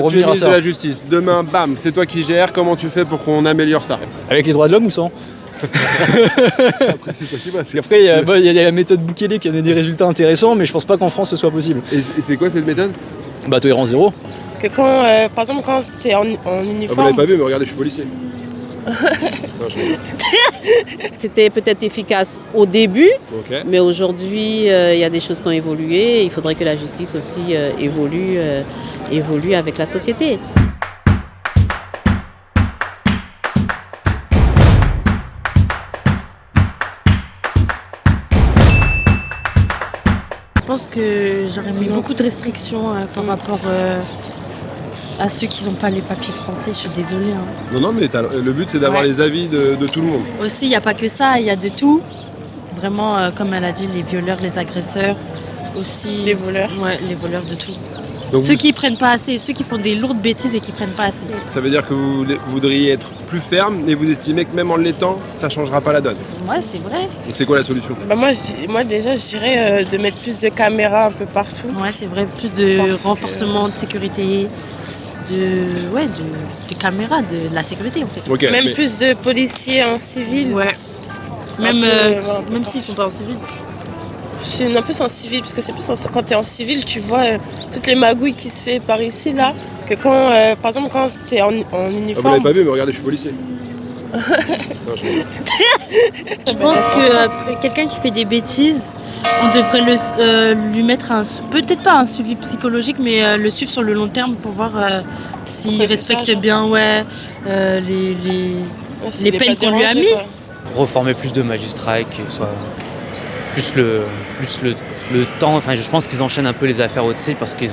Tu es Revenir à ministre ça. de la Justice. Demain, bam, c'est toi qui gères. Comment tu fais pour qu'on améliore ça? Avec les droits de l'homme ou sans? Après, c'est toi qui vas. Parce qu'après, il y a la méthode Bukele qui a donné des résultats intéressants, mais je pense pas qu'en France ce soit possible. Et c'est quoi cette méthode? Bah, tolérance zéro. Que quand, par exemple, quand t'es en Vous l'avez uniforme, pas vu, mais regardez, je suis policier. Non, C'était peut-être efficace au début, Ok. mais aujourd'hui, il y a des choses qui ont évolué. Il faudrait que la justice aussi évolue avec la société. Je pense que j'aurais mis beaucoup de restrictions par rapport à ceux qui n'ont pas les papiers français. Je suis désolée. Hein. Non, mais le but, c'est d'avoir les avis de tout le monde. Aussi, il n'y a pas que ça, il y a de tout. Vraiment, comme elle a dit, les violeurs, les agresseurs, aussi. les voleurs. Ouais, les voleurs de tout. Donc Ceux qui prennent pas assez, ceux qui font des lourdes bêtises et qui prennent pas assez. ça veut dire que vous voudriez être plus ferme, et vous estimez que même en l'étant, ça changera pas la donne. Ouais, c'est vrai. Donc c'est quoi la solution? Bah moi déjà, je dirais de mettre plus de caméras un peu partout. Ouais, c'est vrai. Plus de Parce que- renforcement de sécurité, de caméras, de la sécurité en fait. Ok. Même mais- plus de policiers en civil. Ouais. Même, Voilà. même s'ils sont pas en civil. C'est un peu en civil, parce que c'est plus quand t'es en civil, tu vois toutes les magouilles qui se fait par ici, là. Que quand, par exemple, quand t'es en Ah, vous l'avez uniforme, pas vu, mais regardez, je suis policier. Non, Je pense que quelqu'un qui fait des bêtises, on devrait lui mettre peut-être pas un suivi psychologique, mais le suivre sur le long terme pour voir s'il Ouais, c'est respecte ça, genre. bien les peines qu'on lui a mis. Reformer plus de magistrats et que soit plus le temps. Enfin, je pense qu'ils enchaînent un peu les affaires au-dessus parce il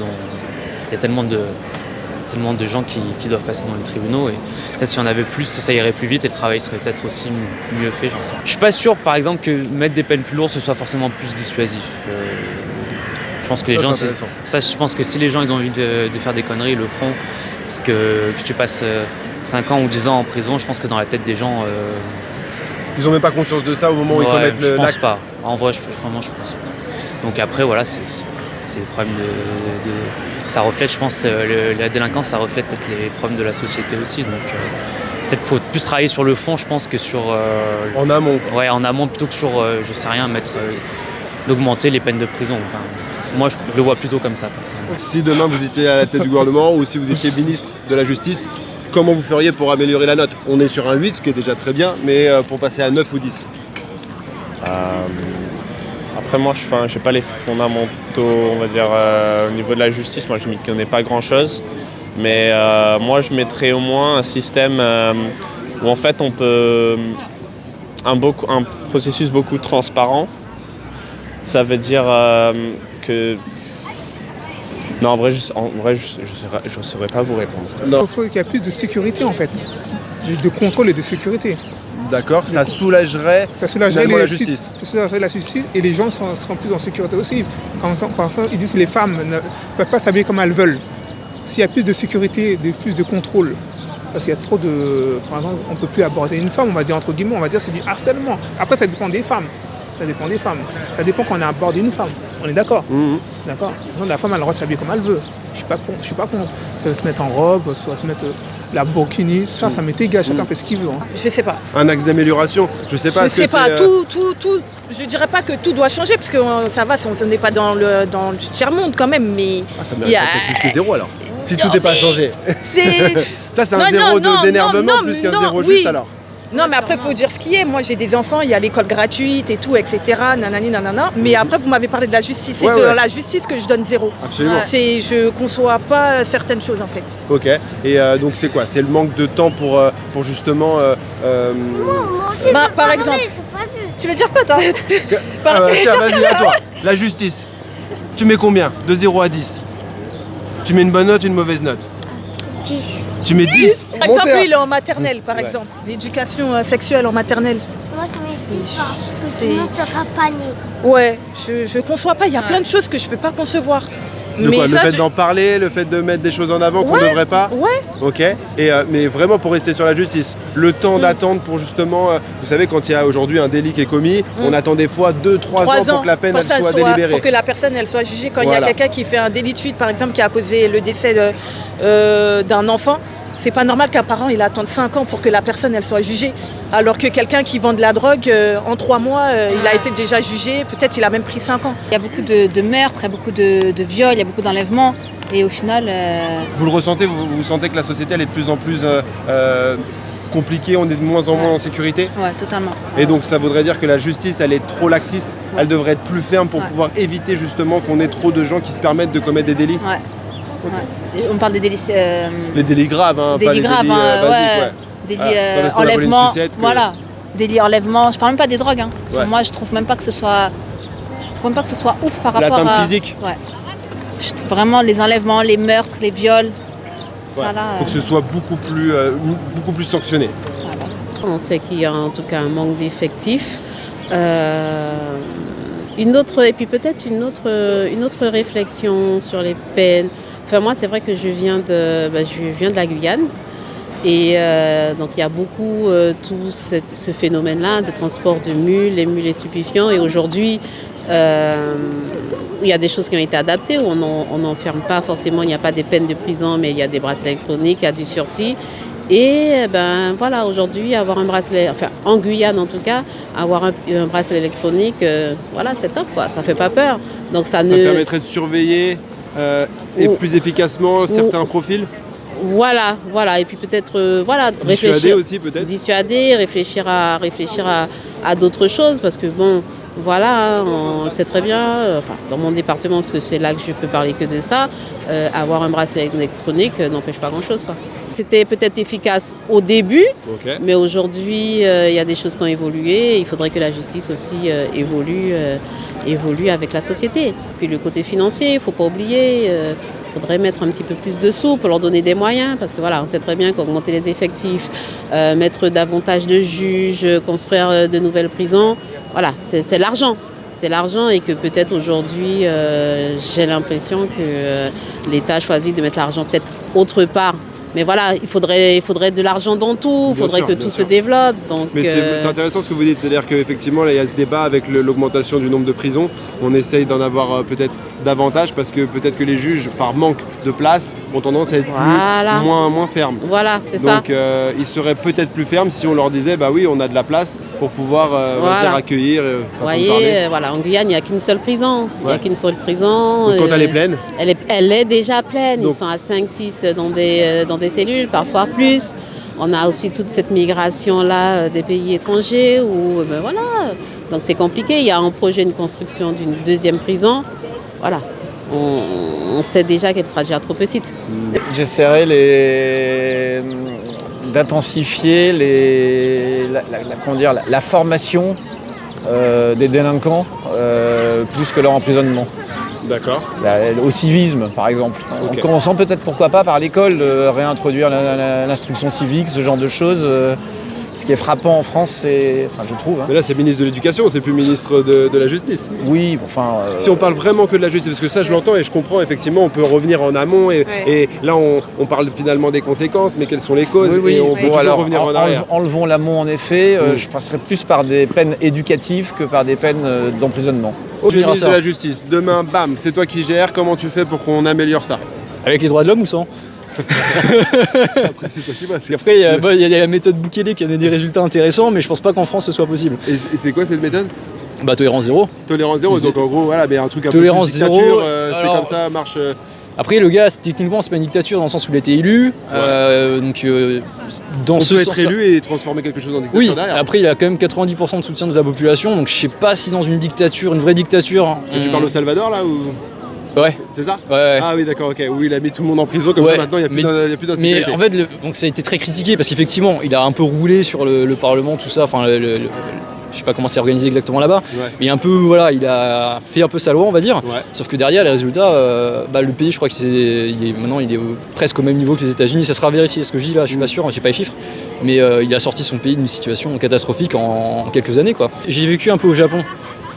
y a tellement de gens qui doivent passer dans les tribunaux, et peut-être s'il y en avait plus, ça irait plus vite et le travail serait peut-être aussi mieux fait, j'en sais rien. Je suis pas sûr, par exemple, que mettre des peines plus lourdes ce soit forcément plus dissuasif. Je pense que les Ça, gens, c'est intéressant. je pense que si les gens ils ont envie de faire des conneries, ils le feront. Parce que tu passes 5 ans ou 10 ans en prison, je pense que dans la tête des gens, Ils ont même pas conscience de ça au moment où ils ouais, commettent je pense l'acte. pas. En vrai, vraiment, je pense pas. Donc après, voilà, c'est le problème de ça reflète, je pense, la délinquance, ça reflète peut-être les problèmes de la société aussi. Donc peut-être faut plus travailler sur le fond, je pense, que sur En amont. ouais, en amont, plutôt que sur, je sais rien, d'augmenter les peines de prison. Enfin, moi, je le vois plutôt comme ça, personnellement. Si demain vous étiez à la tête du gouvernement ou si vous étiez ministre de la Justice, comment vous feriez pour améliorer la note? On est sur un 8, ce qui est déjà très bien, mais pour passer à 9 ou 10. Après moi, je sais pas les fondamentaux, on va dire, au niveau de la justice, moi je m'y connais pas grand-chose. Mais moi je mettrais au moins un système où en fait on peut... un processus beaucoup transparent. Ça veut dire que... Non, en vrai, je saurais pas vous répondre. Non. Il faut qu'il y ait plus de sécurité en fait, de contrôle et de sécurité. D'accord, ça soulagerait Ça soulagerait finalement la les justice. Ça soulagerait la justice et les gens seront plus en sécurité aussi. Par exemple, ils disent que les femmes ne peuvent pas s'habiller comme elles veulent. S'il y a plus de sécurité, plus de contrôle, parce qu'il y a trop de... Par exemple, on ne peut plus aborder une femme, on va dire entre guillemets, on va dire c'est du harcèlement. Après, ça dépend des femmes. Ça dépend des femmes. Ça dépend quand on aborde une femme. On est d'accord? Mhm. D'accord. Donc, la femme, elle a le droit de s'habiller comme elle veut. Je suis pas con. Elle se mettre en robe, soit se mettre la burkini. Ça m'est égal. Chacun fait ce qu'il veut. Hein. je sais pas. Un axe d'amélioration, je sais pas. Je est-ce que sais pas, c'est, tout. Je dirais pas que tout doit changer, parce que ça va, on n'est pas dans le tiers-monde quand même, mais Ah, ça me il y a- mérite plus que 0 alors. Si tout Non, n'est pas mais- changé. c'est. Ça, c'est Non, un 0 non, d'énervement non, plus qu'un non, 0 oui. juste alors. Non, mais après, il faut dire ce qui est. Moi, j'ai des enfants, il y a l'école gratuite et tout, etc. Nanani, nanana. Mais après, vous m'avez parlé de la justice. C'est Ouais, de ouais. la justice que je donne 0. Absolument. Je conçois pas certaines choses, en fait. Ok. Et donc c'est quoi? C'est le manque de temps pour justement. Bah, par exemple. Tu veux dire quoi, toi Tiens, vas-y, à toi. La justice. Tu mets combien? De 0 à 10. Tu mets une bonne note, une mauvaise note? 10. Tu mets 10. Par exemple, Montez, lui, il est en maternelle, par Ouais. exemple. L'éducation sexuelle en maternelle. Moi, ça m'explique pas. Parce que c'est- sinon, tu seras pas né. Ouais, je conçois pas. Il y a plein de choses que je peux pas concevoir. Le fait d'en parler, le fait de mettre des choses en avant qu'on ne devrait pas. Ouais. Ok. Mais vraiment pour rester sur la justice, le temps d'attente pour justement, vous savez, quand il y a aujourd'hui un délit qui est commis, on attend des fois 2-3 ans pour que la peine soit délibérée. Pour que la personne elle soit jugée. Quand il y a quelqu'un qui fait un délit de fuite, par exemple, qui a causé le décès d'un enfant, c'est pas normal qu'un parent il attende 5 ans pour que la personne elle soit jugée. Alors que quelqu'un qui vend de la drogue, en 3 mois, il a été déjà jugé, peut-être il a même pris 5 ans. Il y a beaucoup de meurtres, il y a beaucoup de viols, il y a beaucoup d'enlèvements. Et au final... Vous le ressentez, vous sentez que la société elle est de plus en plus compliquée, on est de moins en moins en sécurité? Ouais, totalement. Et donc ça voudrait dire que la justice elle est trop laxiste, elle devrait être plus ferme pour pouvoir éviter justement qu'on ait trop de gens qui se permettent de commettre des délits? Ouais. Ouais. On parle des délits... Les délits graves, hein, délits pas graves, les délits basiques. Délits enlèvement, voilà. Délits enlèvement, je parle même pas des drogues. Hein. Pour moi, je trouve même pas que ce soit... ouf par rapport à... L'atteinte physique. Ouais. Vraiment, les enlèvements, les meurtres, les viols, ça là... Faut que ce soit beaucoup plus sanctionné. Voilà. On sait qu'il y a en tout cas un manque d'effectifs. Et puis peut-être une autre réflexion sur les peines. Enfin, moi, c'est vrai que je viens de la Guyane. Et donc il y a beaucoup tout ce phénomène-là de transport de mules, les mules et stupéfiants. Et aujourd'hui, il y a des choses qui ont été adaptées, où on n'enferme pas forcément, il n'y a pas des peines de prison, mais il y a des bracelets électroniques, il y a du sursis. Et voilà, aujourd'hui, avoir un bracelet, enfin en Guyane en tout cas, avoir un bracelet électronique, voilà, c'est top, quoi, ça fait pas peur. Donc ça permettrait de surveiller et plus efficacement certains profils. Voilà, et puis peut-être dissuader aussi peut-être. Dissuader, réfléchir à d'autres choses, parce que bon, voilà, on le sait très bien, dans mon département, parce que c'est là que je peux parler que de ça, avoir un bracelet électronique n'empêche pas grand-chose, quoi. C'était peut-être efficace au début, mais aujourd'hui, il y a des choses qui ont évolué. Il faudrait que la justice aussi évolue avec la société. Puis le côté financier, il ne faut pas oublier. Il faudrait mettre un petit peu plus de sous pour leur donner des moyens, parce que voilà, on sait très bien qu'augmenter les effectifs, mettre davantage de juges, construire de nouvelles prisons, voilà, c'est l'argent. C'est l'argent, et que peut-être aujourd'hui, j'ai l'impression que l'État choisit de mettre l'argent peut-être autre part. Mais voilà, il faudrait de l'argent dans tout, il faudrait que tout se développe. Donc, mais c'est intéressant ce que vous dites, c'est-à-dire qu'effectivement, là, il y a ce débat avec l'augmentation du nombre de prisons. On essaye d'en avoir peut-être davantage, parce que peut-être que les juges, par manque de place, ont tendance à être moins fermes. Voilà, c'est ça. Donc ils seraient peut-être plus fermes si on leur disait, bah oui, on a de la place pour pouvoir accueillir. Vous voyez, voilà, en Guyane, il n'y a qu'une seule prison. Il n'y a qu'une seule prison. Donc quand elle est pleine? Elle est déjà pleine. Donc, ils sont à 5-6 dans des cellules, parfois plus. On a aussi toute cette migration-là des pays étrangers où, voilà, donc c'est compliqué. Il y a un projet de construction d'une deuxième prison. Voilà, on sait déjà qu'elle sera déjà trop petite. J'essaierai d'intensifier la formation des délinquants plus que leur emprisonnement. D'accord. Au civisme, par exemple. En commençant peut-être, pourquoi pas, par l'école, réintroduire l'instruction civique, ce genre de choses. Ce qui est frappant en France, je trouve. Mais là, c'est ministre de l'Éducation, c'est plus ministre de la Justice. Oui, Si on parle vraiment que de la justice, parce que ça, je l'entends et je comprends, effectivement, on peut revenir en amont et là, on parle finalement des conséquences, mais quelles sont les causes, et on peut toujours revenir en arrière. Enlevons l'amont, en effet. Je passerai plus par des peines éducatives que par des peines d'emprisonnement. Au ministre de la Justice, demain, bam, c'est toi qui gères, comment tu fais pour qu'on améliore ça? Avec les droits de l'homme ou sans? Après, c'est toi qui vas. Parce qu'après, il y a la méthode Bukele qui a donné des résultats intéressants, mais je pense pas qu'en France ce soit possible. Et c'est quoi cette méthode? Tolérance zéro. Tolérance zéro, donc en gros, voilà, mais un truc un tolérance peu plus dictature, c'est comme ça, marche. Après, le gars, techniquement, c'est pas une dictature dans le sens où il a été élu. Dans ce sens, être élu et transformer quelque chose en dictature derrière. Après, il a quand même 90% de soutien de sa population, donc je sais pas si dans une dictature, une vraie dictature. Tu parles au Salvador là ou? Ouais. C'est ça? Ouais. Ah oui, d'accord, ok. Oui, il a mis tout le monde en prison, comme ça maintenant il n'y a plus d'insécurité. Mais en fait, donc ça a été très critiqué parce qu'effectivement, il a un peu roulé sur le Parlement, tout ça. Enfin, je sais pas comment c'est organisé exactement là-bas. Mais un peu, voilà, il a fait un peu sa loi, on va dire. Sauf que derrière, les résultats, le pays, je crois maintenant, il est presque au même niveau que les États-Unis. Ça sera vérifié. Ce que je dis là, je suis pas sûr, j'ai pas les chiffres. Mais il a sorti son pays d'une situation catastrophique en quelques années, quoi. J'ai vécu un peu au Japon.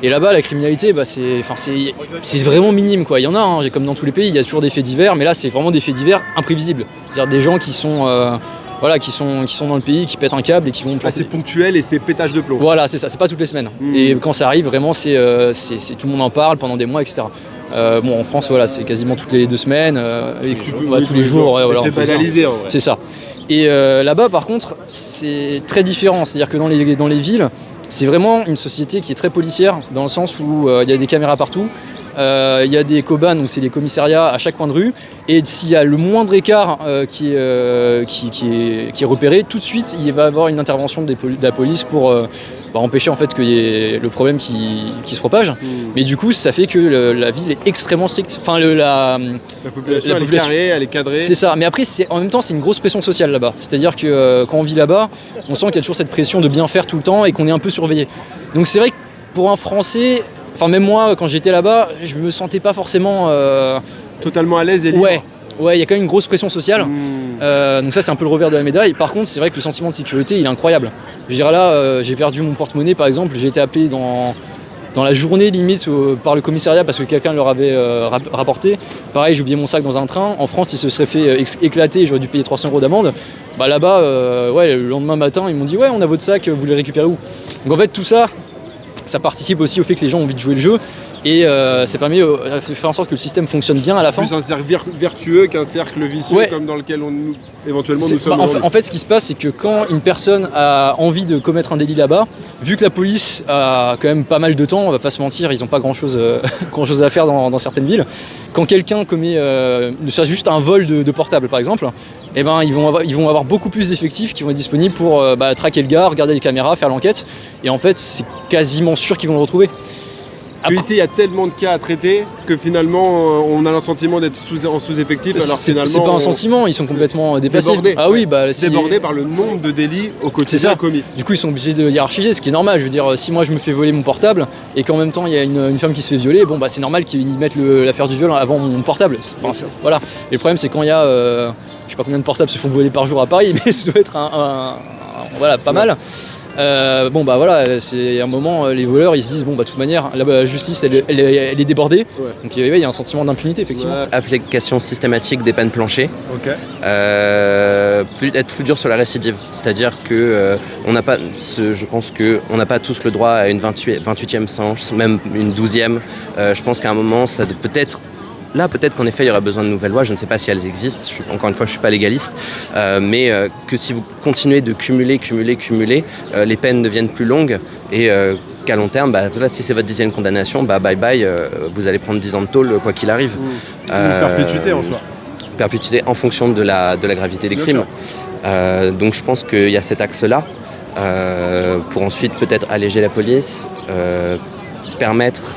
Et là-bas, la criminalité, c'est vraiment minime, quoi. Il y en a, hein, comme dans tous les pays, il y a toujours des faits divers, mais là, c'est vraiment des faits divers imprévisibles. C'est-à-dire des gens qui sont dans le pays, qui pètent un câble et qui vont... c'est ponctuel et c'est pétage de plomb. Voilà, c'est ça, c'est pas toutes les semaines. Et quand ça arrive, vraiment, c'est tout le monde en parle pendant des mois, etc. En France, voilà, c'est quasiment toutes les 2 semaines, tous les jours. Ouais, voilà, c'est banalisé, en vrai. C'est ça. Et là-bas, par contre, c'est très différent. C'est-à-dire que dans les villes, c'est vraiment une société qui est très policière, dans le sens où il y a des caméras partout. Il y a des cobanes, donc c'est les commissariats à chaque coin de rue, et s'il y a le moindre écart qui est repéré, tout de suite il va y avoir une intervention de la police pour empêcher en fait qu'il y ait le problème qui se propage. Mais du coup ça fait que la ville est extrêmement stricte. Enfin, la population elle est carrée, elle est cadrée. C'est ça, mais après en même temps c'est une grosse pression sociale là-bas. C'est-à-dire que quand on vit là-bas, on sent qu'il y a toujours cette pression de bien faire tout le temps et qu'on est un peu surveillé. Donc c'est vrai que pour un Français, enfin même moi quand j'étais là-bas, je me sentais pas forcément totalement à l'aise et libre. Ouais, il y a quand même une grosse pression sociale. Donc ça c'est un peu le revers de la médaille. Par contre c'est vrai que le sentiment de sécurité il est incroyable. Je veux dire là j'ai perdu mon porte-monnaie par exemple, j'ai été appelé dans la journée limite par le commissariat parce que quelqu'un leur avait rapporté. Pareil, j'ai oublié mon sac dans un train. En France il se serait fait éclater, j'aurais dû payer 300 € d'amende. Là-bas le lendemain matin ils m'ont dit on a votre sac, vous le récupérez où? Donc en fait tout ça participe aussi au fait que les gens ont envie de jouer le jeu et ça permet de faire en sorte que le système fonctionne bien à la fin. C'est plus un cercle vertueux qu'un cercle vicieux comme dans lequel éventuellement nous sommes. En fait ce qui se passe c'est que quand une personne a envie de commettre un délit là-bas, vu que la police a quand même pas mal de temps, on va pas se mentir, ils n'ont pas grand chose à faire dans certaines villes, quand quelqu'un commet ne serait juste un vol de portable par exemple, ils vont avoir beaucoup plus d'effectifs qui vont être disponibles pour traquer le gars, regarder les caméras, faire l'enquête, et en fait c'est quasiment sûr qu'ils vont le retrouver. Ici, il y a tellement de cas à traiter que finalement, on a le sentiment d'être en sous-effectif. Alors finalement, c'est pas un sentiment, ils sont complètement dépassés. Débordés. Ah oui, débordés par le nombre de délits au quotidien commis. Du coup, ils sont obligés de hiérarchiser, ce qui est normal. Je veux dire, si moi je me fais voler mon portable et qu'en même temps il y a une femme qui se fait violer, c'est normal qu'ils mettent l'affaire du viol avant mon portable. Voilà. Et le problème, c'est quand il y a, je sais pas combien de portables se font voler par jour à Paris, mais ça doit être pas mal. C'est un moment, les voleurs ils se disent de toute manière la justice elle est débordée, donc il y a un sentiment d'impunité effectivement. Application systématique des peines planchées, être plus dur sur la récidive, c'est-à-dire que je pense qu'on n'a pas tous le droit à une 28e chance, même une 12e. Je pense qu'à un moment ça peut-être qu'en effet il y aura besoin de nouvelles lois, je ne sais pas si elles existent, encore une fois je ne suis pas légaliste, mais que si vous continuez de cumuler, les peines deviennent plus longues et qu'à long terme, si c'est votre 10e condamnation, bye bye, vous allez prendre 10 ans de tôle quoi qu'il arrive. Perpétuité en soi. Perpétuité en fonction de la gravité des crimes. Donc je pense qu'il y a cet axe-là, pour ensuite peut-être alléger la police, permettre...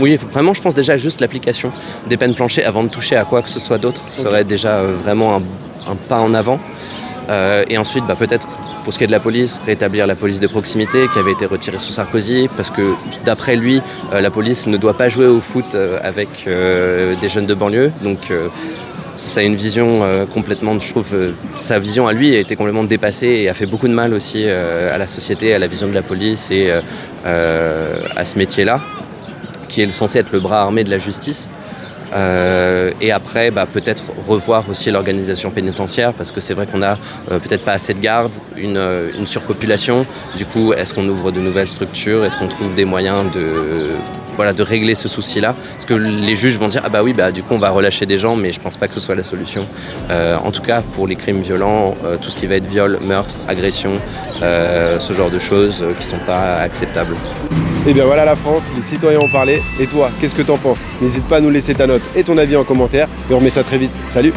Oui, vraiment, je pense déjà juste l'application des peines planchées avant de toucher à quoi que ce soit d'autre serait déjà vraiment un pas en avant. Et ensuite, peut-être, pour ce qui est de la police, rétablir la police de proximité qui avait été retirée sous Sarkozy, parce que d'après lui, la police ne doit pas jouer au foot avec des jeunes de banlieue. Donc, ça a une vision complètement, je trouve, sa vision à lui a été complètement dépassée et a fait beaucoup de mal aussi à la société, à la vision de la police et à ce métier-là, qui est censé être le bras armé de la justice. Et après, peut-être revoir aussi l'organisation pénitentiaire, parce que c'est vrai qu'on a peut-être pas assez de gardes, une surpopulation. Du coup, est-ce qu'on ouvre de nouvelles structures? Est-ce qu'on trouve des moyens de régler ce souci-là? Parce que les juges vont dire du coup on va relâcher des gens, mais je pense pas que ce soit la solution. En tout cas, pour les crimes violents, tout ce qui va être viol, meurtre, agression, ce genre de choses qui sont pas acceptables. Et bien voilà la France, les citoyens ont parlé. Et toi, qu'est-ce que t'en penses? N'hésite pas à nous laisser ta note et ton avis en commentaire. Et on remet ça très vite. Salut!